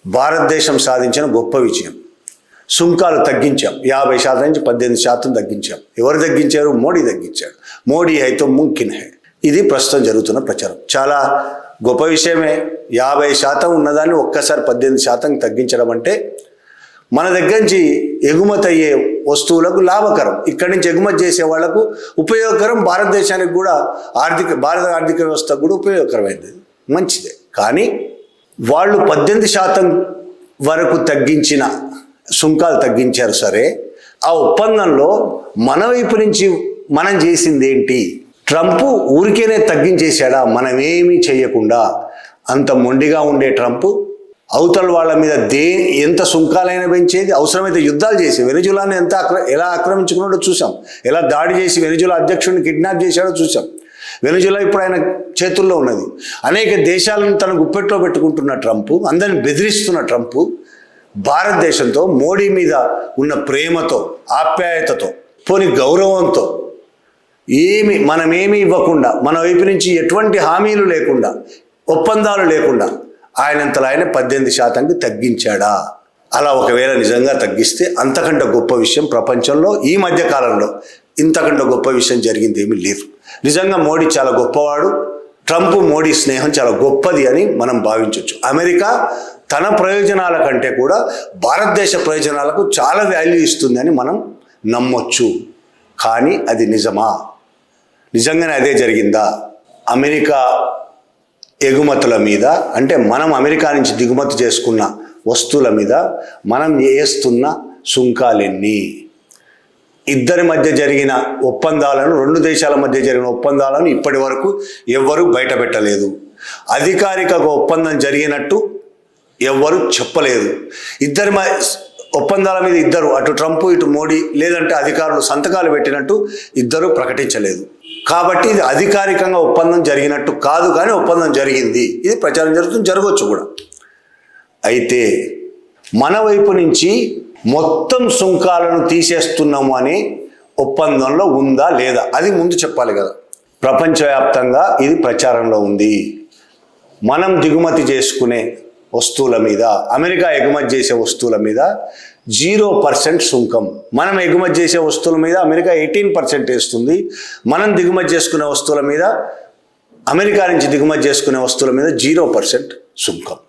భారతదేశం సాధించిన గొప్ప విజయం. సుంకాలు తగ్గించాం, 50% నుంచి 18% తగ్గించాం. ఎవరు తగ్గించారు? మోడీ తగ్గించాడు. మోడీ అయితే ముమ్కిన్ హై. ఇది ప్రస్తుతం జరుగుతున్న ప్రచారం. చాలా గొప్ప విషయమే. 50% ఉన్నదాన్ని ఒక్కసారి 18% తగ్గించడం అంటే మన దగ్గర నుంచి ఎగుమతి అయ్యే వస్తువులకు లాభకరం, ఇక్కడి నుంచి ఎగుమతి చేసే వాళ్లకు ఉపయోగకరం, భారతదేశానికి కూడా భారత ఆర్థిక వ్యవస్థకు కూడా ఉపయోగకరమైనది, మంచిదే. కానీ వాళ్ళు 18% వరకు తగ్గించిన సుంకాలు తగ్గించారు. సరే, ఆ ఒప్పందంలో మన వైపు నుంచి మనం చేసింది ఏంటి? ట్రంప్ ఊరికేనే తగ్గించేశాడా? మనమేమీ చేయకుండా అంత మొండిగా ఉండే ట్రంప్ అవతల వాళ్ళ మీద ఎంత సుంకాలైనా పెంచేది, అవసరమైతే యుద్ధాలు చేసి వెనిజులాని ఎలా ఆక్రమించుకున్నాడో చూసాం, ఎలా దాడి చేసి వెనిజులా అధ్యక్షుడిని కిడ్నాప్ చేశాడో చూసాం. వెనిజులా ఇప్పుడు ఆయన చేతుల్లో ఉన్నది. అనేక దేశాలను తన గుప్పెట్లో పెట్టుకుంటున్న ట్రంప్, అందరిని బెదిరిస్తున్న ట్రంప్ భారతదేశంతో, మోడీ మీద ఉన్న ప్రేమతో, ఆప్యాయతతో, పోని గౌరవంతో మనమేమీ ఇవ్వకుండా, మన వైపు నుంచి ఎటువంటి హామీలు లేకుండా, ఒప్పందాలు లేకుండా ఆయనంతలో ఆయన 18%కి తగ్గించాడా? అలా ఒకవేళ నిజంగా తగ్గిస్తే అంతకంటే గొప్ప విషయం ప్రపంచంలో ఈ మధ్య కాలంలో ఇంతకంటే గొప్ప విషయం జరిగింది ఏమీ లేదు. నిజంగా మోడీ చాలా గొప్పవాడు. ట్రంప్ మోడీ స్నేహం చాలా గొప్పది అని మనం భావించవచ్చు. అమెరికా తన ప్రయోజనాల కంటే కూడా భారతదేశ ప్రయోజనాలకు చాలా వాల్యూ ఇస్తుంది అని మనం నమ్మొచ్చు. కానీ అది నిజమా? నిజంగానే అదే జరిగిందా? అమెరికా ఎగుమతుల మీద, అంటే మనం అమెరికా నుంచి దిగుమతి చేసుకున్న వస్తువుల మీద మనం వేస్తున్న సుంకాలెన్ని? ఇద్దరి మధ్య జరిగిన ఒప్పందాలను, రెండు దేశాల మధ్య జరిగిన ఒప్పందాలను ఇప్పటి వరకు ఎవ్వరూ బయట పెట్టలేదు. అధికారికంగా ఒప్పందం జరిగినట్టు ఎవ్వరూ చెప్పలేదు. ఇద్దరి ఒప్పందాల మీద ఇద్దరు, అటు ట్రంప్ ఇటు మోడీ, లేదంటే అధికారులు సంతకాలు పెట్టినట్టు ఇద్దరు ప్రకటించలేదు. కాబట్టి ఇది అధికారికంగా ఒప్పందం జరిగినట్టు కాదు, కానీ ఒప్పందం జరిగింది. ఇది ప్రచారం జరుగుతుంది, జరగవచ్చు కూడా. అయితే మన వైపు నుంచి మొత్తం సుంకాలను తీసేస్తున్నాము అనే ఒప్పందంలో ఉందా లేదా అది ముందు చెప్పాలి కదా. ప్రపంచవ్యాప్తంగా ఇది ప్రచారంలో ఉంది. మనం దిగుమతి చేసుకునే వస్తువుల మీద, అమెరికా ఎగుమతి చేసే వస్తువుల మీద 0% సుంకం. మనం ఎగుమతి చేసే వస్తువుల మీద అమెరికా 18% వేస్తుంది. మనం దిగుమతి చేసుకునే వస్తువుల మీద, అమెరికా నుంచి దిగుమతి చేసుకునే వస్తువుల మీద 0% సుంకం.